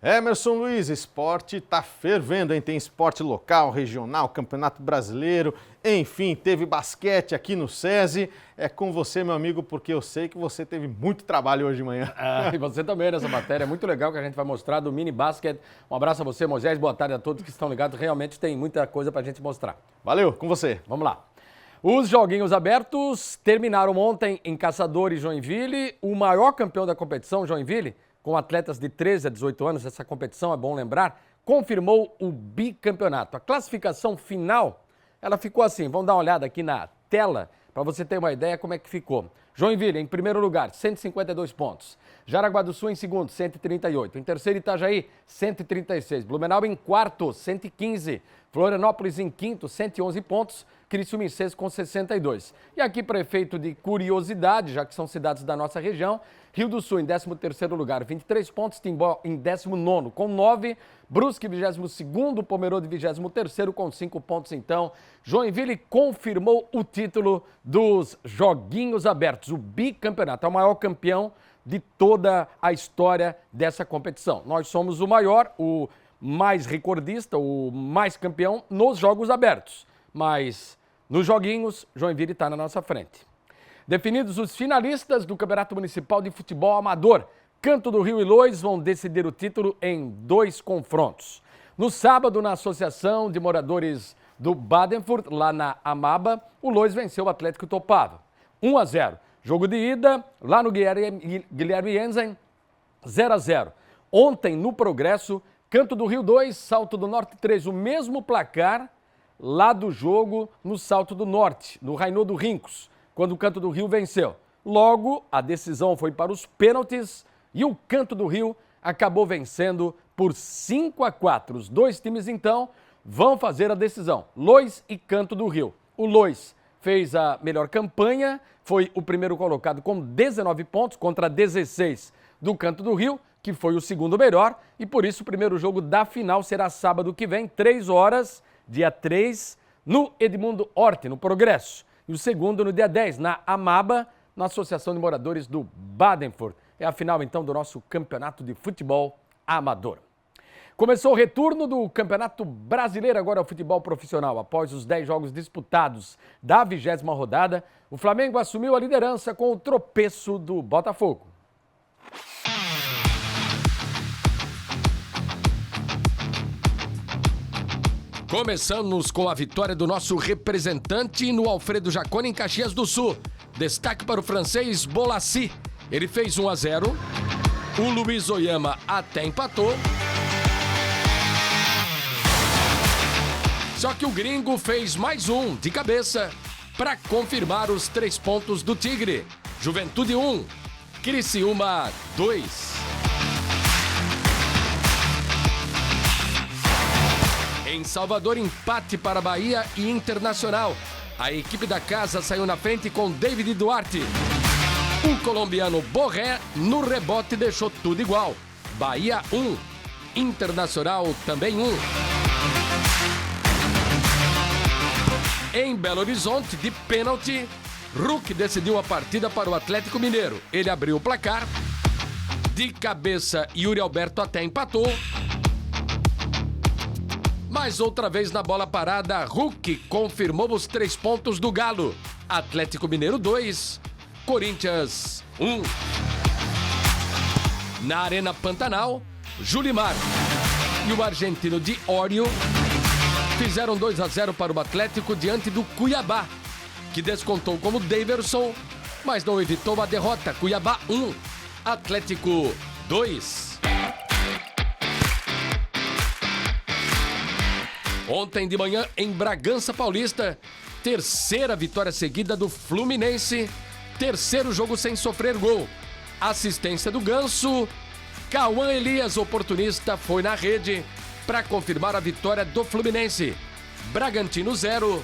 Emerson Luiz, esporte tá fervendo, hein? Tem esporte local, regional, campeonato brasileiro, enfim, teve basquete aqui no SESI. É com você, meu amigo, porque eu sei que você teve muito trabalho hoje de manhã. E você também nessa matéria, é muito legal que a gente vai mostrar do mini basquete. Um abraço a você, Moisés, boa tarde a todos que estão ligados, realmente tem muita coisa pra gente mostrar. Valeu, com você. Vamos lá. Os Joguinhos Abertos terminaram ontem em Caçador e Joinville. O maior campeão da competição, Joinville, com atletas de 13 a 18 anos, essa competição, é bom lembrar, confirmou o bicampeonato. A classificação final, ela ficou assim, vamos dar uma olhada aqui na tela, para você ter uma ideia como é que ficou. Joinville, em primeiro lugar, 152 pontos. Jaraguá do Sul, em segundo, 138. Em terceiro, Itajaí, 136. Blumenau, em quarto, 115. Florianópolis, em quinto, 111 pontos. Criciúma, em sexto, com 62. E aqui, para efeito de curiosidade, já que são cidades da nossa região, Rio do Sul, em 13º lugar, 23 pontos. Timbó, em 19º, com 9. Brusque, 22º. Pomerode, 23º, com 5 pontos, então. Joinville confirmou o título dos Joguinhos Abertos, o bicampeonato. É o maior campeão de toda a história dessa competição. Nós somos o maior, o mais recordista, o mais campeão nos Jogos Abertos. Mas nos Joguinhos, Joinville está na nossa frente. Definidos os finalistas do Campeonato Municipal de Futebol Amador, Canto do Rio e Lois vão decidir o título em 2 confrontos. No sábado, na Associação de Moradores do Badenfurt, lá na Amaba, o Lois venceu o Atlético Topava, 1-0. Jogo de ida, lá no Guilherme Jensen, 0-0. Ontem, no Progresso, Canto do Rio 2, Salto do Norte 3, o mesmo placar lá do jogo no Salto do Norte, no Raimundo Rincos, quando o Canto do Rio venceu. Logo, a decisão foi para os pênaltis e o Canto do Rio acabou vencendo por 5-4. Os dois times, então, vão fazer a decisão, Lois e Canto do Rio. O Lois fez a melhor campanha, foi o primeiro colocado com 19 pontos contra 16 do Canto do Rio, que foi o segundo melhor, e por isso o primeiro jogo da final será sábado que vem, 3 horas, dia 3, no Edmundo Horti, no Progresso. E o segundo no dia 10, na Amaba, na Associação de Moradores do Badenfurt. É a final, então, do nosso Campeonato de Futebol Amador. Começou o retorno do Campeonato Brasileiro, agora o futebol profissional. Após os 10 jogos disputados da 20ª rodada, o Flamengo assumiu a liderança com o tropeço do Botafogo. Começamos com a vitória do nosso representante no Alfredo Jaconi, em Caxias do Sul. Destaque para o francês Bolassi. Ele fez 1-0. O Luiz Oyama até empatou. Só que o gringo fez mais um de cabeça para confirmar os 3 pontos do Tigre. Juventude 1, Criciúma 2. Em Salvador, empate para Bahia e Internacional. A equipe da casa saiu na frente com David Duarte. O colombiano Borré, no rebote, deixou tudo igual. Bahia 1, Internacional também 1. Em Belo Horizonte, de pênalti, Hulk decidiu a partida para o Atlético Mineiro. Ele abriu o placar. De cabeça, Yuri Alberto até empatou. Mas outra vez na bola parada, Hulk confirmou os 3 pontos do Galo. Atlético Mineiro 2, Corinthians 1. Na Arena Pantanal, Julimar e o argentino de Ório fizeram 2-0 para o Atlético diante do Cuiabá, que descontou como Daverson, mas não evitou a derrota. Cuiabá 1, Atlético 2. Ontem de manhã, em Bragança Paulista, terceira vitória seguida do Fluminense, terceiro jogo sem sofrer gol. Assistência do Ganso, Cauã Elias, oportunista, foi na rede para confirmar a vitória do Fluminense. Bragantino 0,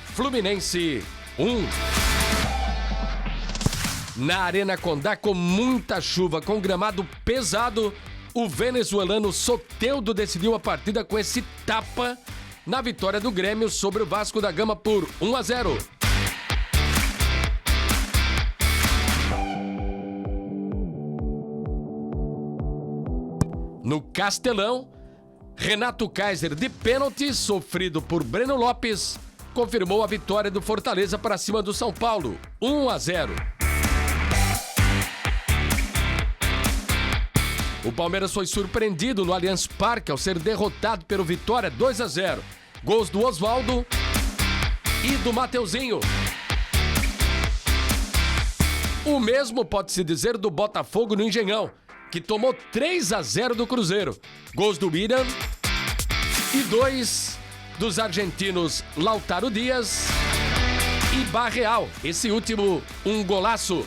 Fluminense 1. Na Arena Condá, com muita chuva, com gramado pesado, o venezuelano Soteldo decidiu a partida com esse tapa na vitória do Grêmio sobre o Vasco da Gama por 1-0. No Castelão, Renato Kaiser, de pênalti, sofrido por Breno Lopes, confirmou a vitória do Fortaleza para cima do São Paulo, 1-0. O Palmeiras foi surpreendido no Allianz Parque ao ser derrotado pelo Vitória 2-0. Gols do Osvaldo e do Mateuzinho. O mesmo pode-se dizer do Botafogo no Engenhão, que tomou 3-0 do Cruzeiro. Gols do William e 2 dos argentinos Lautaro Dias e Barreal. Esse último, um golaço.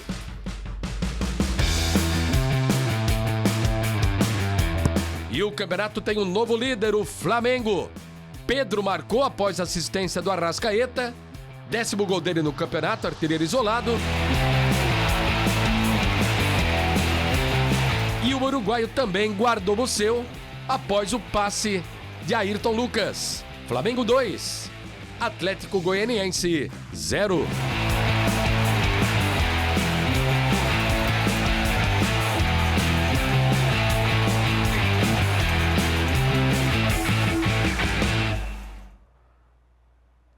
E o campeonato tem um novo líder, o Flamengo. Pedro marcou após assistência do Arrascaeta. 10º gol dele no campeonato, artilheiro isolado. E o uruguaio também guardou o seu após o passe de Ayrton Lucas. Flamengo 2, Atlético Goianiense 0.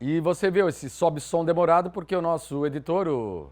E você viu esse sobe-som demorado porque o nosso editor, o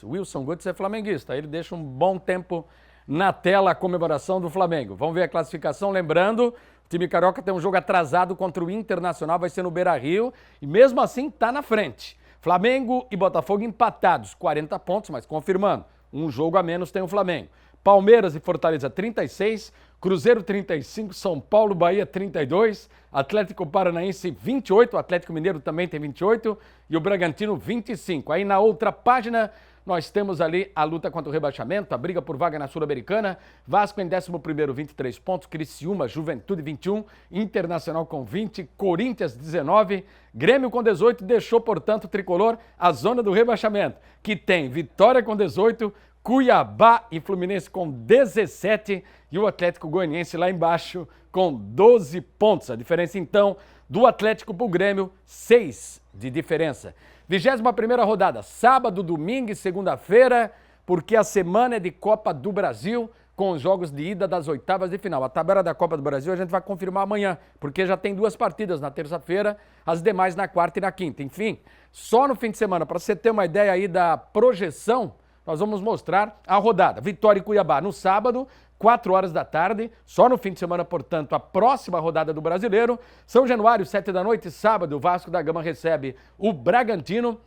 Wilson Gutz, é flamenguista. Ele deixa um bom tempo na tela a comemoração do Flamengo. Vamos ver a classificação, lembrando, o time carioca tem um jogo atrasado contra o Internacional, vai ser no Beira-Rio, e mesmo assim está na frente. Flamengo e Botafogo empatados, 40 pontos, mas confirmando, um jogo a menos tem o Flamengo. Palmeiras e Fortaleza 36, Cruzeiro 35, São Paulo, Bahia 32, Atlético Paranaense 28, o Atlético Mineiro também tem 28 e o Bragantino 25. Aí na outra página nós temos ali a luta contra o rebaixamento, a briga por vaga na Sul-Americana, Vasco em 11º, 23 pontos, Criciúma, Juventude 21, Internacional com 20, Corinthians 19, Grêmio com 18, deixou, portanto, o Tricolor a zona do rebaixamento, que tem Vitória com 18, Cuiabá e Fluminense com 17 e o Atlético Goianiense lá embaixo com 12 pontos. A diferença, então, do Atlético para o Grêmio, 6 de diferença. 21ª rodada, sábado, domingo e segunda-feira, porque a semana é de Copa do Brasil, com os jogos de ida das oitavas de final. A tabela da Copa do Brasil a gente vai confirmar amanhã, porque já tem 2 partidas na terça-feira, as demais na quarta e na quinta. Enfim, só no fim de semana, para você ter uma ideia aí da projeção, nós vamos mostrar a rodada. Vitória e Cuiabá no sábado, 4 horas da tarde, só no fim de semana, portanto, a próxima rodada do Brasileiro. São Januário, 7 da noite, sábado, o Vasco da Gama recebe o Bragantino,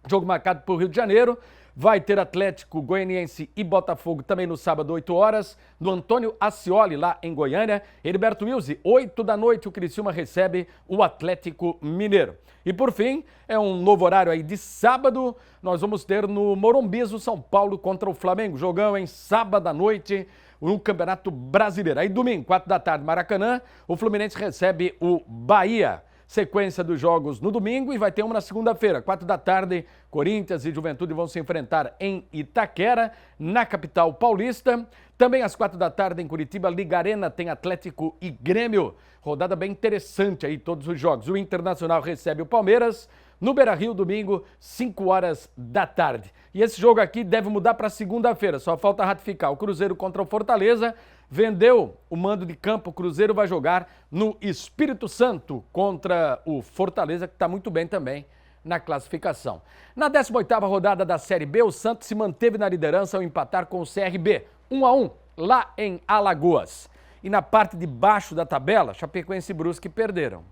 jogo marcado por Rio de Janeiro. Vai ter Atlético Goianiense e Botafogo também no sábado, 8 horas, no Antônio Ascioli, lá em Goiânia. Heriberto Wilson, 8 da noite, o Criciúma recebe o Atlético Mineiro. E por fim, é um novo horário aí de sábado, nós vamos ter no Morumbi o São Paulo contra o Flamengo. Jogão em sábado à noite, no Campeonato Brasileiro. Aí domingo, 4 da tarde, Maracanã, o Fluminense recebe o Bahia. Sequência dos jogos no domingo e vai ter uma na segunda-feira, 4 da tarde, Corinthians e Juventude vão se enfrentar em Itaquera, na capital paulista. Também às 4 da tarde em Curitiba, Liga Arena, tem Atlético e Grêmio. Rodada bem interessante aí, todos os jogos. O Internacional recebe o Palmeiras no Beira-Rio, domingo, 5 horas da tarde. E esse jogo aqui deve mudar para segunda-feira, só falta ratificar o Cruzeiro contra o Fortaleza. Vendeu o mando de campo, o Cruzeiro vai jogar no Espírito Santo contra o Fortaleza, que está muito bem também na classificação. Na 18ª rodada da Série B, o Santos se manteve na liderança ao empatar com o CRB, 1-1, lá em Alagoas. E na parte de baixo da tabela, Chapecoense e Brusque perderam.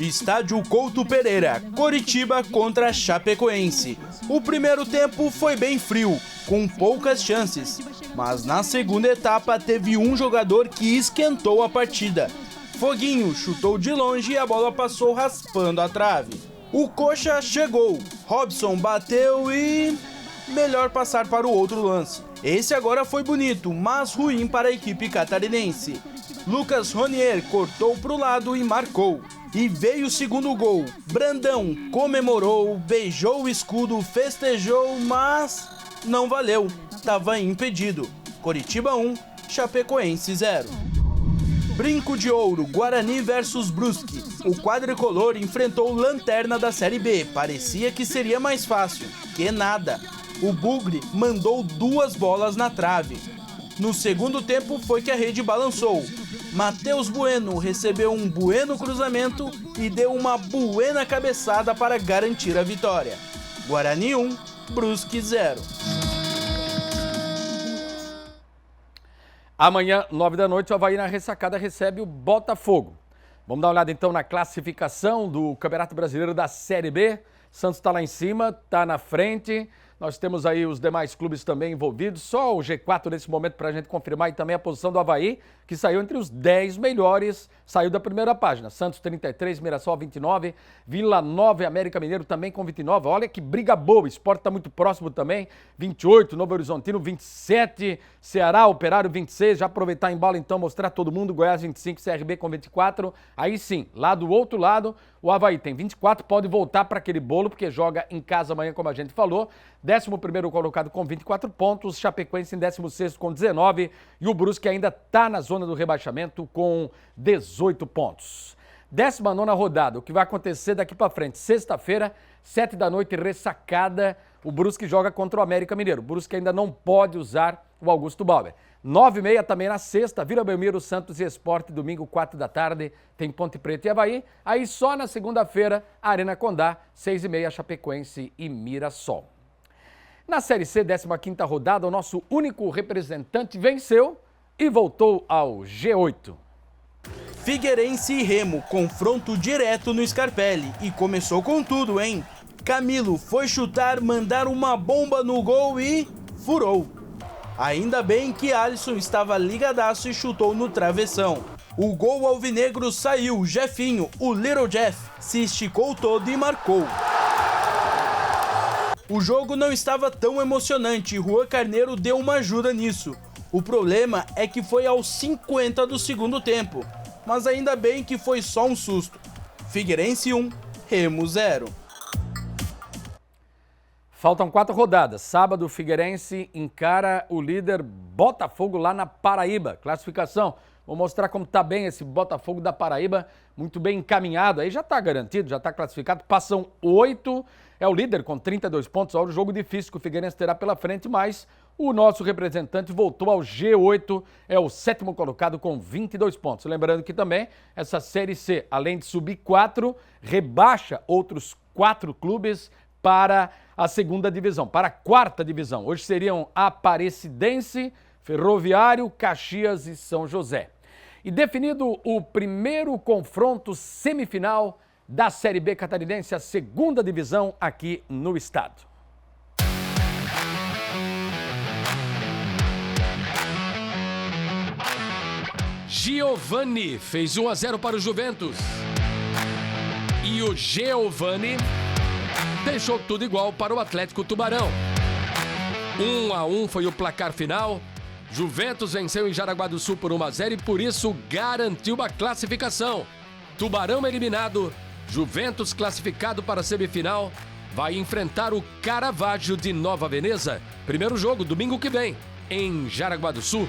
Estádio Couto Pereira, Coritiba contra Chapecoense. O primeiro tempo foi bem frio, com poucas chances, mas na segunda etapa teve um jogador que esquentou a partida. Foguinho chutou de longe e a bola passou raspando a trave. O Coxa chegou, Robson bateu e... melhor passar para o outro lance. Esse agora foi bonito, mas ruim para a equipe catarinense. Lucas Ronier cortou para o lado e marcou. E veio o segundo gol. Brandão comemorou, beijou o escudo, festejou, mas não valeu. Estava impedido. Coritiba 1, Chapecoense 0. Brinco de Ouro, Guarani versus Brusque. O quadricolor enfrentou o lanterna da Série B. Parecia que seria mais fácil. Que nada. O Bugre mandou 2 bolas na trave. No segundo tempo foi que a rede balançou. Matheus Bueno recebeu um bueno cruzamento e deu uma buena cabeçada para garantir a vitória. Guarani 1, Brusque 0. Amanhã, 9 da noite, o Avaí na ressacada recebe o Botafogo. Vamos dar uma olhada então na classificação do Campeonato Brasileiro da Série B. Santos está lá em cima, está na frente. Nós temos aí os demais clubes também envolvidos. Só o G4 nesse momento para a gente confirmar e também a posição do Avaí, que saiu entre os 10 melhores, saiu da primeira página. Santos 33, Mirassol 29, Vila Nova e América Mineiro também com 29. Olha que briga boa, o Sport está muito próximo também, 28, Novo Horizontino 27, Ceará, Operário 26. Já aproveitar em bola então, mostrar todo mundo, Goiás 25, CRB com 24. Aí sim, lá do outro lado, o Avaí tem 24, pode voltar para aquele bolo, porque joga em casa amanhã, como a gente falou. 11º colocado com 24 pontos, Chapecoense em 16º com 19 e o Brusque ainda está na zona do rebaixamento com 18 pontos. 19ª rodada, o que vai acontecer daqui para frente? Sexta-feira, 7 da noite, ressacada, o Brusque joga contra o América Mineiro. O Brusque ainda não pode usar o Augusto Bauer. 9h30 também na sexta, Vila Belmiro, Santos e Sport, domingo 4 da tarde, tem Ponte Preta e Avaí. Aí só na segunda-feira, Arena Condá, 6h30, Chapecoense e Mirassol. Na Série C, 15ª rodada, o nosso único representante venceu e voltou ao G8. Figueirense e Remo, confronto direto no Scarpelli. E começou com tudo, hein? Camilo foi chutar, mandar uma bomba no gol e furou. Ainda bem que Alisson estava ligadaço e chutou no travessão. O gol alvinegro saiu, Jefinho, o Little Jeff, se esticou todo e marcou. O jogo não estava tão emocionante e Juan Carneiro deu uma ajuda nisso. O problema é que foi aos 50 do segundo tempo, mas ainda bem que foi só um susto. Figueirense 1, Remo 0. Faltam 4 rodadas. Sábado, o Figueirense encara o líder Botafogo lá na Paraíba. Classificação. Vou mostrar como está bem esse Botafogo da Paraíba, muito bem encaminhado. Aí já está garantido, já está classificado. Passam 8, é o líder com 32 pontos. Olha o jogo difícil que o Figueirense terá pela frente, mas o nosso representante voltou ao G8, é o 7º colocado com 22 pontos. Lembrando que também essa Série C, além de subir 4, rebaixa outros 4 clubes para a segunda divisão, para a quarta divisão. Hoje seriam Aparecidense, Ferroviário, Caxias e São José. E definido o primeiro confronto semifinal da Série B catarinense, a segunda divisão aqui no estado. Giovani fez 1-0 para o Juventus. E o Giovani deixou tudo igual para o Atlético Tubarão. 1-1 foi o placar final. Juventus venceu em Jaraguá do Sul por 1-0 e por isso garantiu a classificação. Tubarão eliminado, Juventus classificado para a semifinal, vai enfrentar o Caravaggio de Nova Veneza. Primeiro jogo, domingo que vem, em Jaraguá do Sul.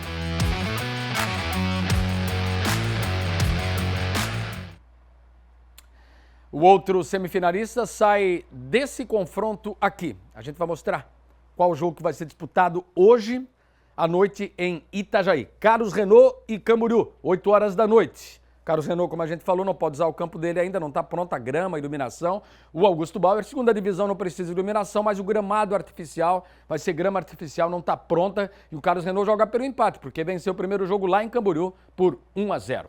O outro semifinalista sai desse confronto aqui. A gente vai mostrar qual jogo que vai ser disputado hoje à noite em Itajaí. Carlos Renault e Camboriú, 8 horas da noite. Carlos Renault, como a gente falou, não pode usar o campo dele ainda, não está pronta a grama, a iluminação. O Augusto Bauer, segunda divisão, não precisa de iluminação, mas o gramado artificial, vai ser grama artificial, não está pronta. E o Carlos Renault joga pelo empate, porque venceu o primeiro jogo lá em Camboriú por 1-0.